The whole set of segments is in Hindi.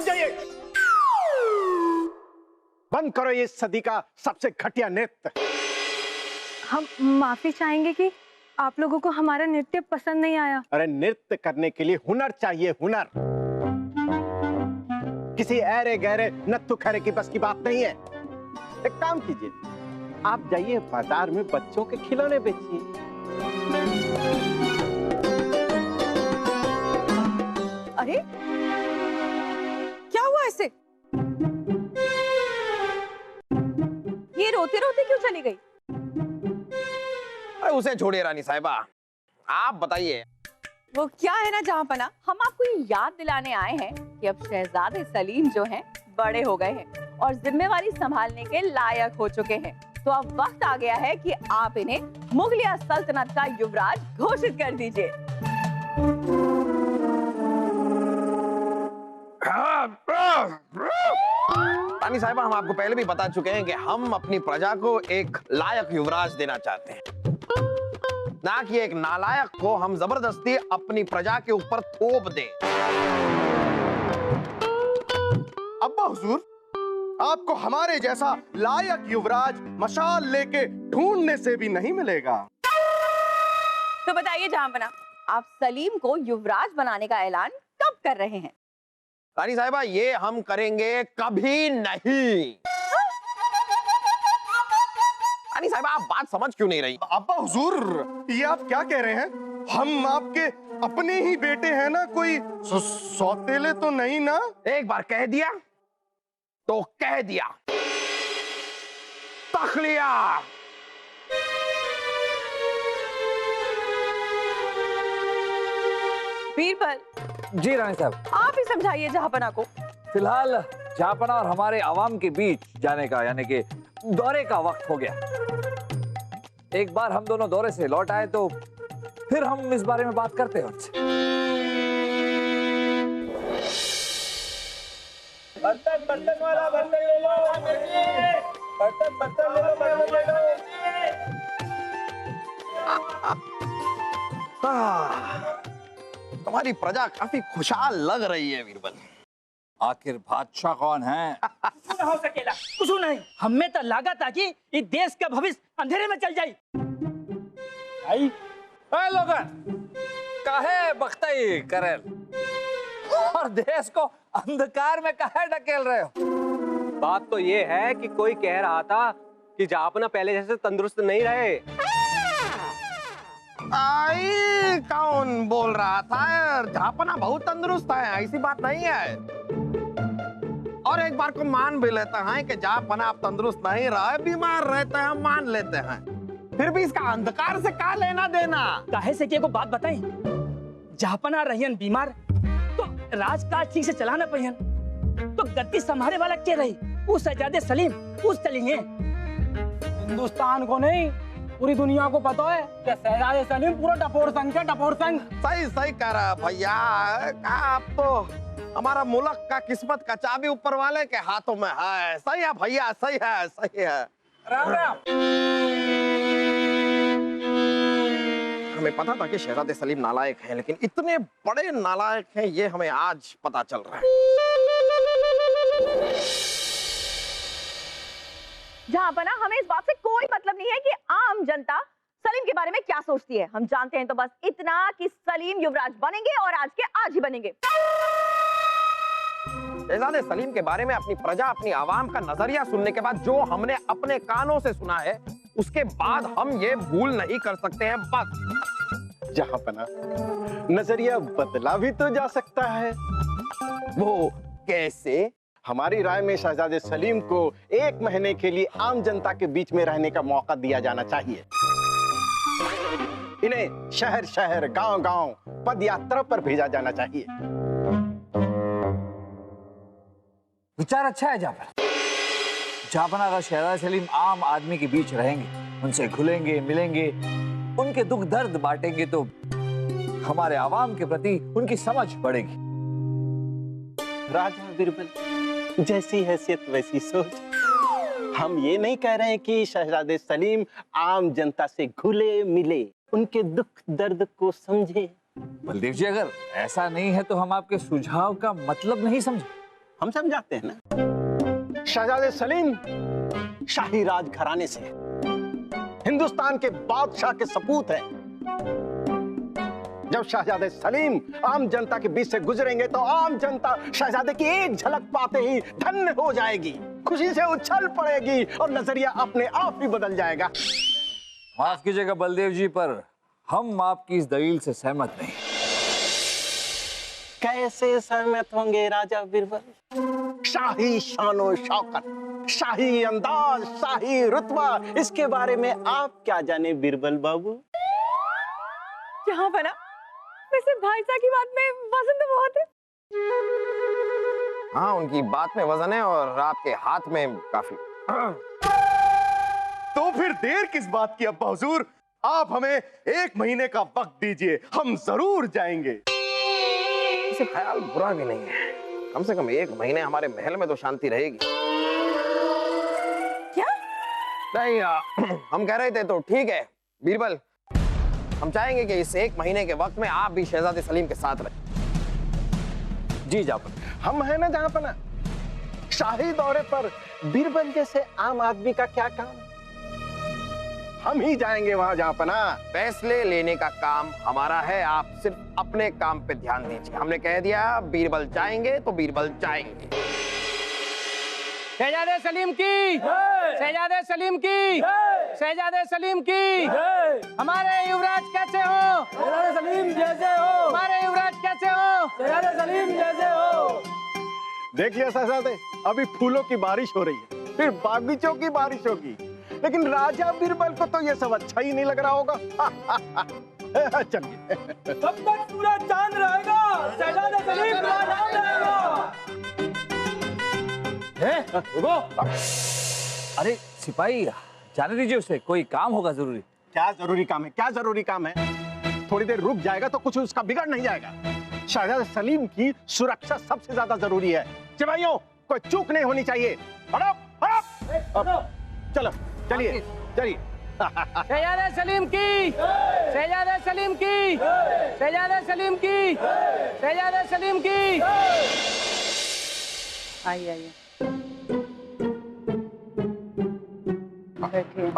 जाइए। बंद करो ये सदी का सबसे घटिया नृत्य। हम माफी चाहेंगे कि आप लोगों को हमारा नृत्य पसंद नहीं आया। अरे नृत्य करने के लिए हुनर चाहिए, हुनर। किसी ऐरे गहरे नत्थु खैरे की बस की बात नहीं है। एक काम कीजिए, आप जाइए बाजार में बच्चों के खिलौने बेचिए। अरे क्या हुआ ऐसे? ये रोते रोते क्यों चली गई? अरे उसे छोड़िए रानी साहिबा, आप बताइए। वो क्या है ना जहाँपना, हम आपको ये याद दिलाने आए हैं कि अब शहजादे सलीम जो हैं बड़े हो गए हैं और जिम्मेवारी संभालने के लायक हो चुके हैं। तो अब वक्त आ गया है कि आप इन्हें मुगलिया सल्तनत का युवराज घोषित कर दीजिए। रानी साहिबा, हम आपको पहले भी बता चुके हैं कि हम अपनी प्रजा को एक लायक युवराज देना चाहते हैं, ना कि एक नालायक को हम जबरदस्ती अपनी प्रजा के ऊपर थोप दें। अब्बा हुजूर, आपको हमारे जैसा लायक युवराज मशाल लेके ढूंढने से भी नहीं मिलेगा। तो बताइए जहाँपना, आप सलीम को युवराज बनाने का ऐलान कब कर रहे हैं? रानी साहिबा, ये हम करेंगे कभी नहीं। रानी साहिबा, आप बात समझ क्यों नहीं रही? अब्बा हुजूर, ये आप क्या कह रहे हैं? हम आपके अपने ही बेटे हैं ना, कोई सौतेले तो नहीं ना? एक बार कह दिया तो कह दिया, तखलिया। बीरबल जी रानी साहब। आप ही समझाइए जहाँपना को। फिलहाल जहाँपना और हमारे आवाम के बीच जाने का यानी कि दौरे का वक्त हो गया। एक बार हम दोनों दौरे से लौट आए तो फिर हम इस बारे में बात करते हैं उनसे। बर्तन बर्तन वाला बर्तन ले लो, बर्तन बर्तन ले लो, बर्तन ले लो। तुम्हारी प्रजा काफी खुशहाल लग रही है बीरबल। आखिर बादशाह कौन है? कुछ हो सकेला, कुछ नहीं। हमें तो लगा था कि इस देश का भविष्य अंधेरे में चल जाए। आई लोगन काहे बख्ताई करेल और देश को अंधकार में काहे ढकेल रहे हो? बात तो ये है कि कोई कह रहा था कि जहाँपना पहले जैसे तंदुरुस्त नहीं रहे। आई कौन बोल रहा था? जहाँपना बहुत तंदुरुस्त है, ऐसी बात नहीं है। और एक बार को मान भी लेते हैं कि जहाँपना आप तंदुरुस्त नहीं रहे, बीमार रहते हैं, मान लेते हैं। फिर भी इसका अंधकार से क्या लेना देना? काहे से कि को बात बताएं, जहाँपना रहियन बीमार तो राजकाज ठीक से चलाना पहियन, तो गद्दी संभाले वाला के रही? उस शहजादे सलीम उस चलेंगे। हिंदुस्तान को नहीं, पूरी दुनिया को पता है कि शहजादे सलीम पूरा टपोर संघ है, टपोर संघ। सही सही कह रहा भैया। आप तो हमारा मुल्क का किस्मत का चाबी ऊपर वाले के हाथों में है। सही है भैया, सही है, सही है। राम राम। हमें पता था कि शहजादे सलीम नालायक हैं, लेकिन इतने बड़े नालायक हैं ये हमें आज पता चल रहा है। जहाँपना, हमें इस बात से कोई मतलब नहीं है कि आम जनता सलीम के बारे में क्या सोचती है। हम जानते हैं तो बस इतना कि सलीम युवराज बनेंगे और आज के आज ही बनेंगे। शहजादे सलीम के बारे में अपनी प्रजा, अपनी आवाम का नजरिया सुनने के बाद जो हमने अपने कानों से सुना है, उसके बाद हम ये भूल नहीं कर सकते हैं। बस जहाँपना, नजरिया बदला भी तो जा सकता है। वो कैसे? हमारी राय में शहजादे सलीम को 1 महीने के लिए आम जनता के बीच में रहने का मौका दिया जाना चाहिए। इन्हें शहर शहर, गांव गांव पद यात्रा पर भेजा जाना चाहिए। विचार अच्छा है जहाँपना अगर शहजादे सलीम आम आदमी के बीच रहेंगे, उनसे घुलेंगे मिलेंगे, उनके दुख दर्द बांटेंगे तो हमारे आवाम के प्रति उनकी समझ बढ़ेगी। राजा बीरबल, जैसी हैसियत वैसी सोच। हम ये नहीं कह रहे हैं कि शहजादे सलीम आम जनता से घुले मिले, उनके दुख दर्द को समझे। बलदेव जी, अगर ऐसा नहीं है तो हम आपके सुझाव का मतलब नहीं समझे। हम समझाते हैं ना। शहजादे सलीम शाही राज घराने से हिंदुस्तान के बादशाह के सपूत हैं। जब शहजादे सलीम आम जनता के बीच से गुजरेंगे तो आम जनता शहजादे की एक झलक पाते ही धन्य हो जाएगी, खुशी से उछल पड़ेगी और नजरिया अपने आप ही बदल जाएगा। माफ कीजिएगा बलदेव जी, पर हम आपकी इस दलील से सहमत नहीं। कैसे सहमत होंगे राजा बीरबल? शाही शानो शौकत, शाही अंदाज, शाही रुतबा, इसके बारे में आप क्या जाने बीरबल बाबू? यहाँ बना वैसे भाई साहब की बात में वजन तो बहुत है। हाँ, उनकी बात में वजन है और आपके हाथ में काफी। तो फिर देर किस बात की अब्बा हुजूर, आप हमें 1 महीने का वक्त दीजिए, हम जरूर जाएंगे। इसे ख्याल बुरा भी नहीं है, कम से कम 1 महीने हमारे महल में तो शांति रहेगी। क्या? नहीं, हम कह रहे थे तो ठीक है बीरबल, हम चाहेंगे कि इस 1 महीने के वक्त में आप भी शहजादे सलीम के साथ रहें। जी जापन, हम हैं ना जहां पना। शाही दौरे पर बीरबल जैसे आम आदमी का क्या काम? हम ही जाएंगे वहां जहां पना। फैसले लेने का काम हमारा है, आप सिर्फ अपने काम पे ध्यान दीजिए। हमने कह दिया बीरबल जाएंगे तो बीरबल जाएंगे। शहजादे सलीम की, शहजादे सलीम की, शहजादे सलीम की। हमारे युवराज कैसे हो? शहजादे सलीम जैसे हो। हमारे युवराज कैसे हो? शहजादे सलीम जैसे हो। देखिए शहजादे, अभी फूलों की बारिश हो रही है, फिर बागीचों की बारिश होगी, लेकिन राजा बीरबल को तो ये सब अच्छा ही नहीं लग रहा होगा। चलिए, तब तक पूरा चांद रहेगा, शहजादे सलीम का नाम रहेगा। अरे सिपाही, जाने दीजिए उसे, कोई काम होगा जरूरी। क्या जरूरी काम है? क्या जरूरी काम है? थोड़ी देर रुक जाएगा तो कुछ उसका बिगड़ नहीं जाएगा। शहजादे सलीम की सुरक्षा सबसे ज्यादा जरूरी है। सिपाहियों, कोई चूक नहीं होनी चाहिए। हटो, हटो। चलो, चलिए, चलिए। शहजादे सलीम की, शहजादे सलीम की, शहजादे सलीम की, शहजादे सलीम की। आइए आइए, बैठिए।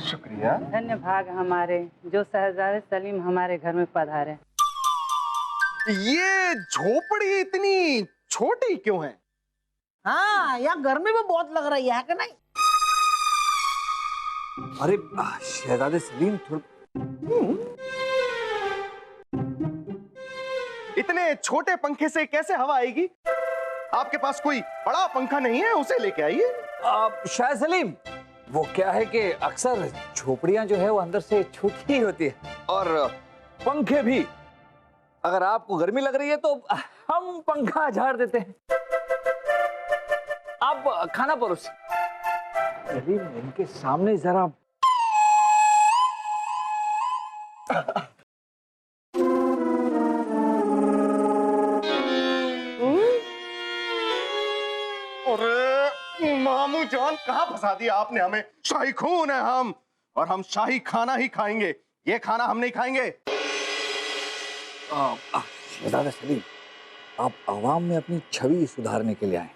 शुक्रिया। धन्य भाग हमारे जो शहजादे सलीम हमारे घर में पधारे। ये झोपड़ी इतनी छोटी क्यों है? हाँ, यहाँ गर्मी भी बहुत लग रही है कि नहीं? अरे शहजादे सलीम इतने छोटे पंखे से कैसे हवा आएगी? आपके पास कोई बड़ा पंखा नहीं है? उसे लेके आइए। शाह सलीम, वो क्या है कि अक्सर झोपड़ियां जो है वो अंदर से छोटी ही होती है, और पंखे भी। अगर आपको गर्मी लग रही है तो हम पंखा झाड़ देते हैं। आप खाना परोसिए। सलीम, इनके सामने जरा। अरे मामू जान, कहाँ फंसा दिया आपने हमें? शाही खून है हम, और हम शाही खाना ही खाएंगे, ये खाना हम नहीं खाएंगे। शहजादा सलीम, आप आवाम में अपनी छवि सुधारने के लिए आए।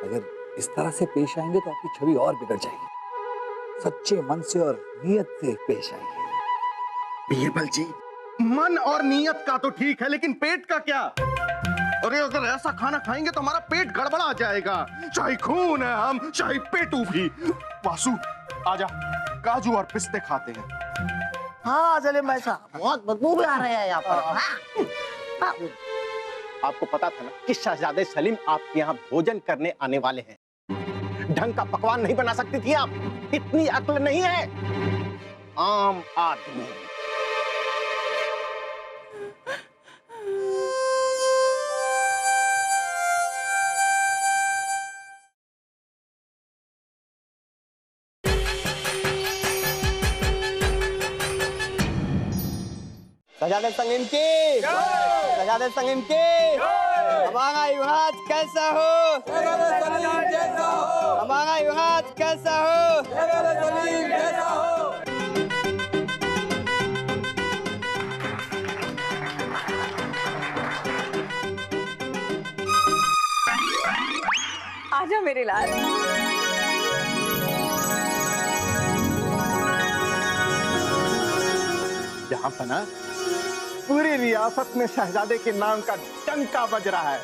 अगर इस तरह से पेश आएंगे तो आपकी छवि और बिगड़ जाएगी। सच्चे मन से और नियत से पेश आएंगे। बीरबल जी, मन और नियत का तो ठीक है, लेकिन पेट का क्या? अरे अगर ऐसा खाना खाएंगे तो हमारा पेट गड़बड़ा जाएगा। शाही खून है हम, शाही पेटू भी। वासु, आजा, काजू और पिस्ते खाते हैं। हाँ सलीम भाई साहब, बहुत बदबू भी आ रहे हैं यहाँ पर। हाँ। आपको पता था ना कि शहजादे सलीम आपके यहाँ भोजन करने आने वाले हैं। ढंग का पकवान नहीं बना सकती थी आप? इतनी अक्ल नहीं है? आम आदमी। शहजादे सलीम की, शहजादे सलीम की। हमारा युवराज कैसा हो? हमारा युवराज कैसा हो? आजा मेरे लाल। जहां पना पूरी रियासत में शहजादे के नाम का डंका बज रहा है।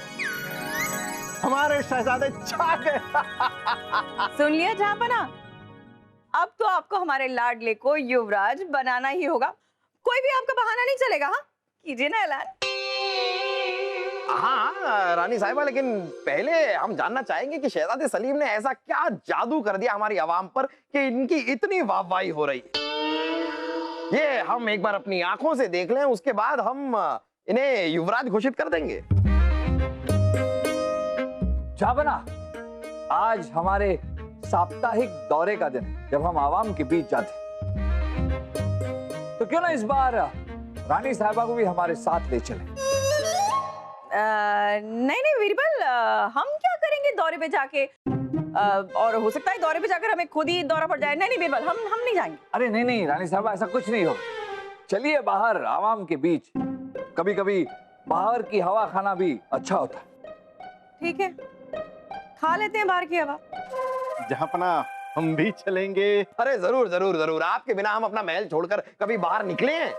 हमारे शहजादे छा गए। सुन लिया जहाँपना, अब तो आपको हमारे लाडले को युवराज बनाना ही होगा। कोई भी आपका बहाना नहीं चलेगा। हाँ, कीजिए ना ऐलान। हाँ रानी साहिबा, लेकिन पहले हम जानना चाहेंगे कि शहजादे सलीम ने ऐसा क्या जादू कर दिया हमारी आवाम पर कि इनकी इतनी वाहवाही हो रही है। ये हम एक बार अपनी आंखों से देख लें, उसके बाद हम इन्हें युवराज घोषित कर देंगे। जाबना, आज हमारे साप्ताहिक दौरे का दिन है, जब हम आवाम के बीच जाते तो क्यों ना इस बार रानी साहिबा को भी हमारे साथ ले चलें। नहीं नहीं बीरबल, हम क्या करेंगे दौरे पे जाके? और हो सकता है दौरे पे जाकर हमें खुद ही दौरा पड़ जाए। नहीं नहीं बीरबल, हम नहीं जाएंगे। अरे नहीं नहीं रानी साहबा, ऐसा कुछ नहीं हो। चलिए बाहर आवाम के बीच, कभी कभी बाहर की हवा खाना भी अच्छा होता है। ठीक है, खा लेते हैं बाहर की हवा। जहाँपना हम भी चलेंगे। अरे जरूर जरूर जरूर, आपके बिना हम अपना महल छोड़कर कभी बाहर निकले हैं?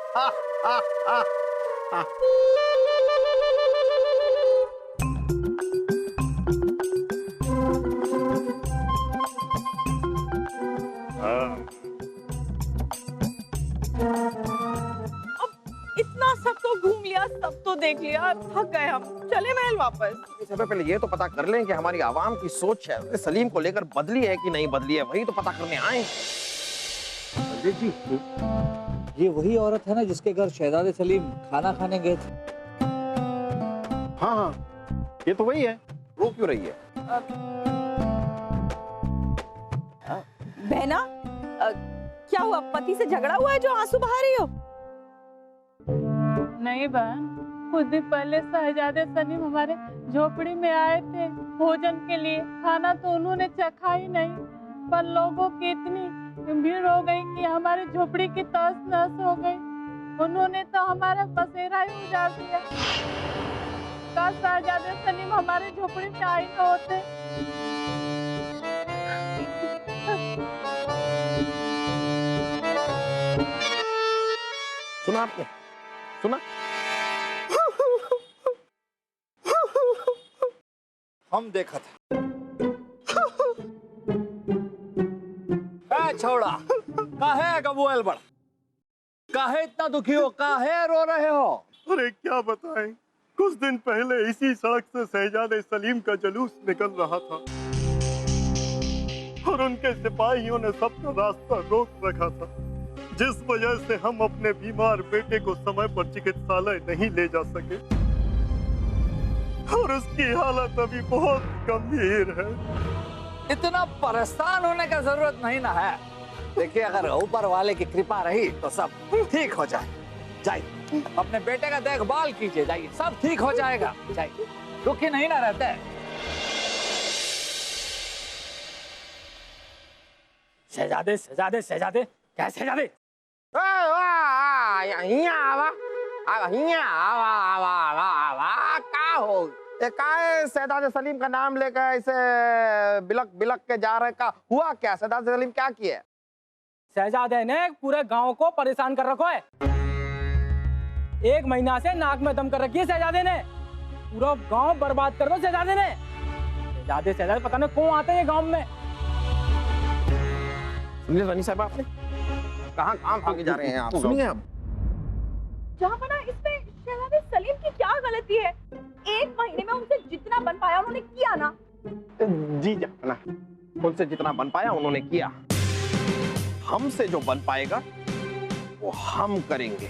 इतना सब तो घूम लिया, सब तो देख लिया, थक गए हम। चले महल वापस। सबसे पहले ये तो पता कर लें कि हमारी आवाम की सोच है सलीम को लेकर बदली है कि नहीं बदली है, वही तो पता करने आए। जी, ये वही औरत है ना जिसके घर शहजादे सलीम खाना खाने गए थे? हाँ हाँ, ये तो वही है। रो क्यों रही है? बहना, क्या हुआ? पति से झगड़ा हुआ है जो आंसू बहा रही हो? नहीं बहन, कुछ दिन पहले शहजादे सलीम हमारे झोपड़ी में आए थे भोजन के लिए। खाना तो उन्होंने चखा ही नहीं, पर लोगों की इतनी भीड़ हो गई कि हमारी झोपड़ी की तहस नहस हो गई। उन्होंने तो हमारा बसेरा ही उजाड़ दिया। काश शहजादे सलीम हमारे झोपड़ी में आए न होते। सुना आपने? सुना? हम देखा था। छोड़ा, काहे गबुएल बड़ा, काहे इतना दुखी हो, काहे रो रहे हो? अरे क्या बताएं, कुछ दिन पहले इसी सड़क से शहजादे सलीम का जुलूस निकल रहा था और उनके सिपाहियों ने सबका रास्ता रोक रखा था, जिस वजह से हम अपने बीमार बेटे को समय पर चिकित्सालय नहीं ले जा सके और उसकी हालत अभी बहुत गंभीर है। इतना परेशान होने का जरूरत नहीं ना है। देखिए, अगर ऊपर वाले की कृपा रही तो सब ठीक हो जाए। जाइए, अपने बेटे का देखभाल कीजिए, जाइए, सब ठीक हो जाएगा। जाइए, दुखी नहीं ना रहते। शहजादे शहजादे शहजादे, क्या शहजादे? शहजादे सलीम का नाम लेकर ऐसे बिलक बिलक के जा रहे का हुआ क्या? शहजादे सलीम क्या किया? शहजादे ने पूरे गांव को परेशान कर रखा है। 1 महीना से नाक में दम कर रखी है शहजादे ने। पूरा गांव बर्बाद कर दो शहजादे ने। शहजादे शहजादे पता नहीं कौन आते हैं गांव में। सुनिए रानी साहब, आपने कहाँ काम आगे जा रहे हैं आप? सुनिए आप। जहाँपना, इसमें शहजादे सलीम की क्या गलती है? 1 महीने में उनसे जितना बन पाया उन्होंने किया ना। जी जहाँपना, उनसे जितना बन पाया उन्होंने किया। हमसे जो बन पाएगा वो हम करेंगे।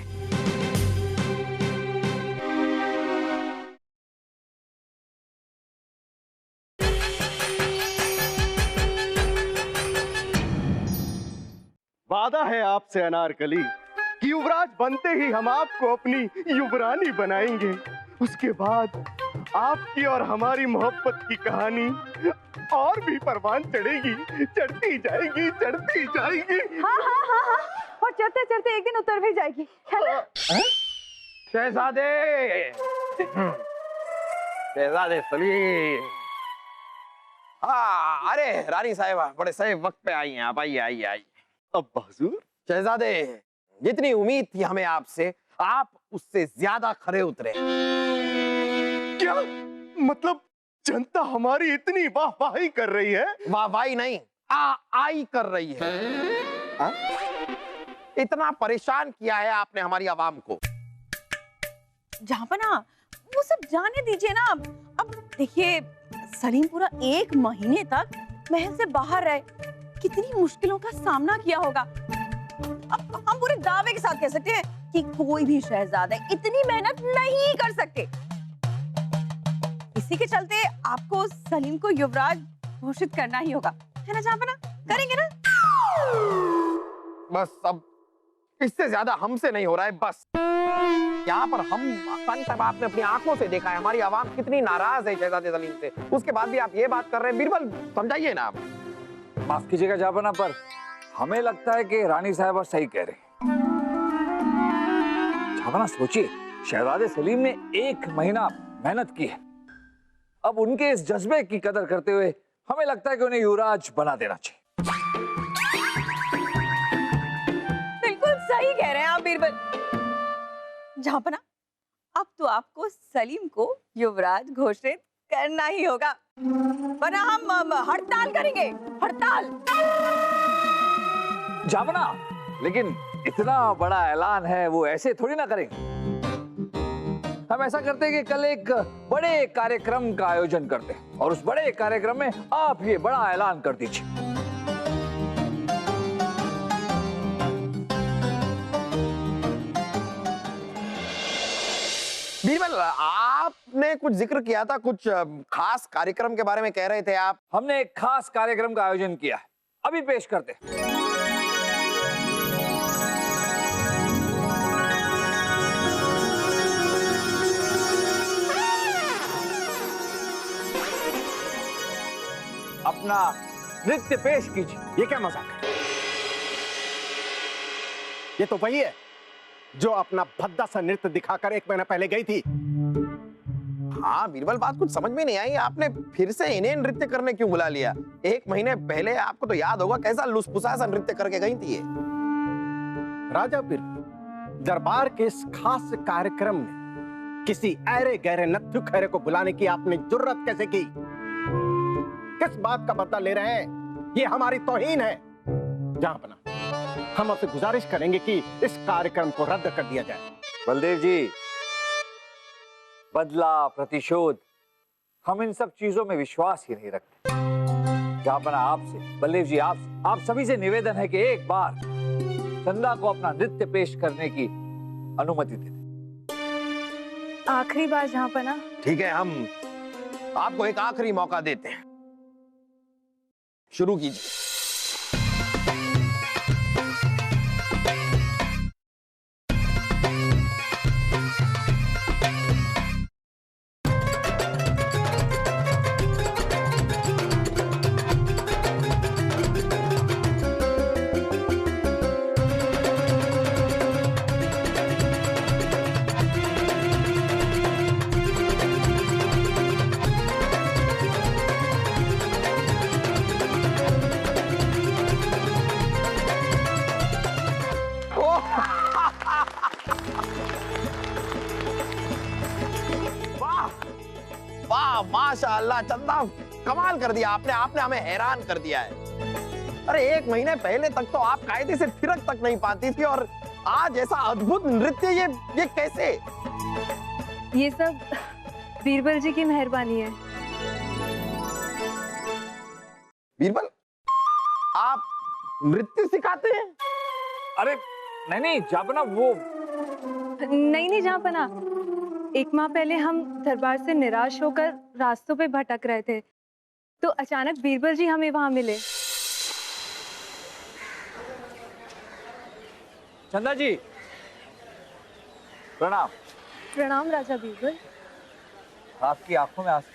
वादा है आपसे अनारकली कि युवराज बनते ही हम आपको अपनी युवरानी बनाएंगे। उसके बाद आपकी और हमारी मोहब्बत की कहानी और भी परवान चढ़ेगी, चढ़ती जाएगी, चढ़ती जाएगी। हाँ हाँ हाँ हाँ, और चढ़ते चढ़ते एक दिन उतर भी जाएगी, है ना? शहजादे शहजादे सलीम, हाँ, अरे रानी साहिबा बड़े सही वक्त पे आई हैं आप। आइए आइए आइए। अब हुजूर शहजादे, जितनी उम्मीद थी हमें आपसे, आप उससे ज्यादा खरे उतरे। क्या मतलब जनता हमारी इतनी वाहवाही कर रही है? वाहवाही नहीं, आई कर रही है। आ? इतना परेशान किया है आपने हमारी आवाम को। जहाँपना वो सब जाने दीजिए ना। अब देखिए, सलीम पूरा 1 महीने तक महल से बाहर रहे, कितनी मुश्किलों का सामना किया होगा। अब हम पूरे दावे के साथ कह सकते हैं कि कोई भी शहजादा इतनी मेहनत नहीं कर सकते। इसी के चलते आपको सलीम को युवराज घोषित करना ही होगा, है ना जहाँपना? करेंगे ना? बस अब इससे ज्यादा हमसे नहीं हो रहा है। बस यहाँ पर हम आपने अपनी आंखों से देखा है हमारी आवाम कितनी नाराज है शहजादे सलीम से। उसके बाद भी आप ये बात कर रहे हैं। बीरबल, समझाइए ना आप। माफ कीजिएगा जापना, पर हमें लगता है कि रानी साहबा सही कह रहे हैं। जापना सोचिए, शहजादे सलीम ने 1 महीना मेहनत की है। अब उनके इस जज्बे की कदर करते हुए हमें लगता है कि उन्हें युवराज बना देना चाहिए। बिल्कुल सही कह रहे हैं आप बीरबल। जहाँपना, अब तो आपको सलीम को युवराज घोषित करना ही होगा, वरना हम हड़ताल करेंगे। हड़ताल। जापना, लेकिन इतना बड़ा ऐलान है, वो ऐसे थोड़ी ना करेंगे। हम ऐसा करते हैं कि कल एक बड़े कार्यक्रम का आयोजन करते हैं और उस बड़े कार्यक्रम में आप ये बड़ा ऐलान कर दीजिए। बीरबल, आपने कुछ जिक्र किया था, कुछ खास कार्यक्रम के बारे में कह रहे थे आप। हमने एक खास कार्यक्रम का आयोजन किया है, अभी पेश करते हैं। अपना नृत्य पेश कीजिए। ये क्या मजाक है? ये तो वही है जो अपना भद्दा सा नृत्य दिखाकर 1 महीना पहले गई थी। हाँ बीरबल, बात कुछ समझ में नहीं आई। आपने फिर से इन्हें नृत्य करने क्यों बुला लिया? 1 महीने पहले आपको तो याद होगा कैसा लुसपुसा सा नृत्य करके गई थी ये। राजा बीर, दरबार के इस खास कार्यक्रम में किसी ऐरे गहरे नत्थु खैरे को बुलाने की आपने जुर्रत कैसे की? किस बात का बदला ले रहे हैं? ये हमारी तौहीन है। जहाँपना, हम आपसे गुजारिश करेंगे कि इस कार्यक्रम को रद्द कर दिया जाए। बलदेव जी, बदला, प्रतिशोध, हम इन सब चीजों में विश्वास ही नहीं रखते। जहाँपना, आपसे, बलदेव जी, आप सभी से निवेदन है कि एक बार चंदा को अपना नृत्य पेश करने की अनुमति दे दें। आखिरी बार जहाँपना। ठीक है, हम आपको एक आखिरी मौका देते हैं। शुरू कीजिए। माशाअल्लाह चंदा, कमाल कर दिया आपने हमें हैरान कर दिया है। अरे 1 महीने पहले तक तो आप कायदे से थिरक तक नहीं पाती थी और आज ऐसा अद्भुत नृत्य, ये कैसे? ये सब बीरबल जी की मेहरबानी है। बीरबल, आप नृत्य सिखाते हैं? अरे नहीं जापना, वो नहीं जहाँपना, 1 माह पहले हम दरबार से निराश होकर रास्तों पे भटक रहे थे, तो अचानक बीरबल जी हमें वहां मिले। चंदा जी, प्रणाम। प्रणाम राजा बीरबल। आपकी आंखों में आंसू।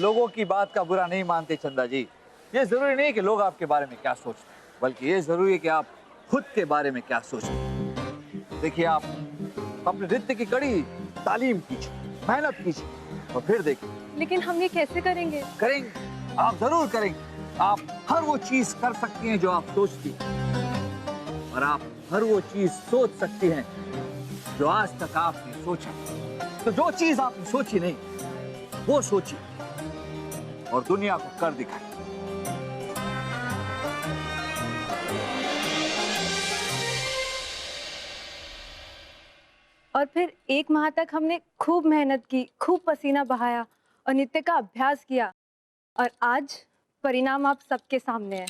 लोगों की बात का बुरा नहीं मानते चंदा जी। ये जरूरी नहीं कि लोग आपके बारे में क्या सोचते, बल्कि ये जरूरी है कि आप खुद के बारे में क्या सोचते। देखिए, आप अपने नृत्य की कड़ी तालीम कीजिए, मेहनत कीजिए और फिर देखिए लेकिन हम ये कैसे करेंगे? करेंगे, आप जरूर करेंगे। आप हर वो चीज कर सकती हैं जो आप सोचती हैं, और आप हर वो चीज सोच सकती हैं जो आज तक आपने सोचा। तो जो चीज आपने सोची नहीं, वो सोची और दुनिया को कर दिखाई। और फिर 1 माह तक हमने खूब मेहनत की, खूब पसीना बहाया और नृत्य का अभ्यास किया, और आज परिणाम आप सबके सामने है।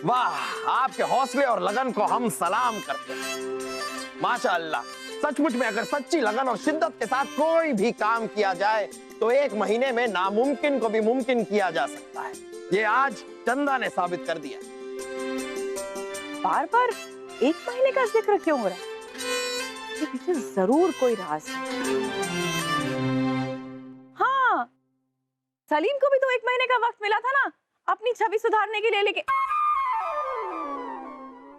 वाह, आपके हौसले और लगन को हम सलाम करते हैं। माशाअल्लाह, सचमुच में अगर सच्ची लगन और शिद्दत के साथ कोई भी काम किया जाए तो 1 महीने में नामुमकिन को भी मुमकिन किया जा सकता है। ये आज चंदा ने साबित कर दिया। बार बार 1 महीने का जिक्र क्यों हो रहा है? इसके पीछे जरूर कोई राज है। हाँ, सलीम को भी तो 1 महीने का वक्त मिला था ना अपनी छवि सुधारने के लिए, लेकिन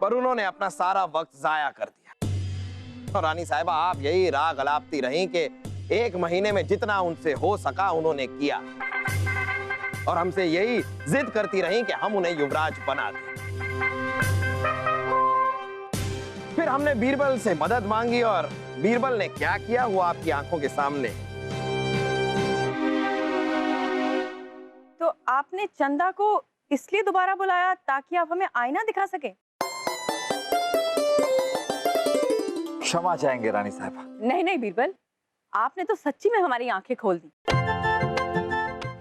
पर उन्होंने अपना सारा वक्त जाया कर दिया। और रानी साहिबा, आप यही राग अलापती रहीं कि 1 महीने में जितना उनसे हो सका उन्होंने किया, और हमसे यही जिद करती रहीं कि हम उन्हें युवराज बना दें। फिर हमने बीरबल से मदद मांगी, और बीरबल ने क्या किया वो आपकी आंखों के सामने। तो आपने चंदा को इसलिए दोबारा बुलाया ताकि आप हमें आईना दिखा सके? क्षमा चाहेंगे रानी साहिबा। नहीं नहीं बीरबल, आपने तो सच्ची में हमारी आंखें खोल दी।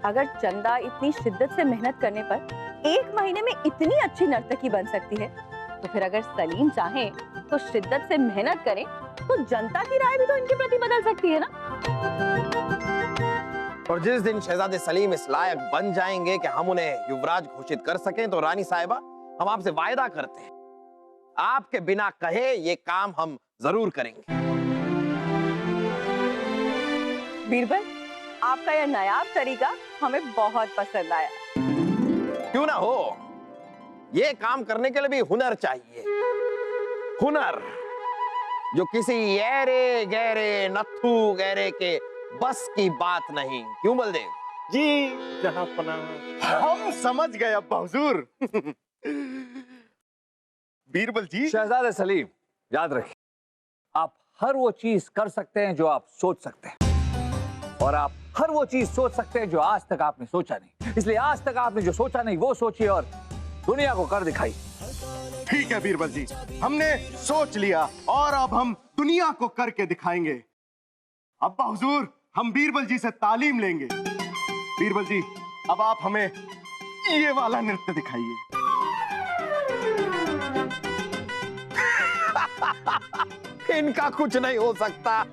अगर चंदा इतनी शिद्दत से मेहनत करने पर 1 महीने में इतनी अच्छी नर्तकी बन सकती है, तो फिर अगर सलीम चाहे तो शिद्दत से मेहनत करें तो जनता की राय भी तो इनके प्रति बदल सकती है ना। और जिस दिन शहजादे सलीम इस लायक बन जाएंगे कि हम उन्हें युवराज घोषित कर सकें, तो रानी साहिबा, हम आपसे वायदा करते हैं, आपके बिना कहे ये काम हम जरूर करेंगे। बीरबल, आपका यह नायाब तरीका हमें बहुत पसंद आया। क्यों ना हो, ये काम करने के लिए भी हुनर चाहिए। हुनर जो किसी ऐरे गहरे नत्थू गहरे के बस की बात नहीं। क्यों बलदेव? जी जहांपना, हम समझ गए अब्बा हुजूर। बीरबल जी। शहजादे सलीम, याद रखिए, आप हर वो चीज कर सकते हैं जो आप सोच सकते हैं, और आप हर वो चीज सोच सकते हैं जो आज तक आपने सोचा नहीं। इसलिए आज तक आपने जो सोचा नहीं वो सोचिए और दुनिया को कर दिखाई। ठीक है बीरबल जी, हमने सोच लिया और अब हम दुनिया को करके दिखाएंगे। अब्बा हुजूर, हम बीरबल जी से तालीम लेंगे। बीरबल जी, अब आप हमें ये वाला नृत्य दिखाइए। इनका कुछ नहीं हो सकता।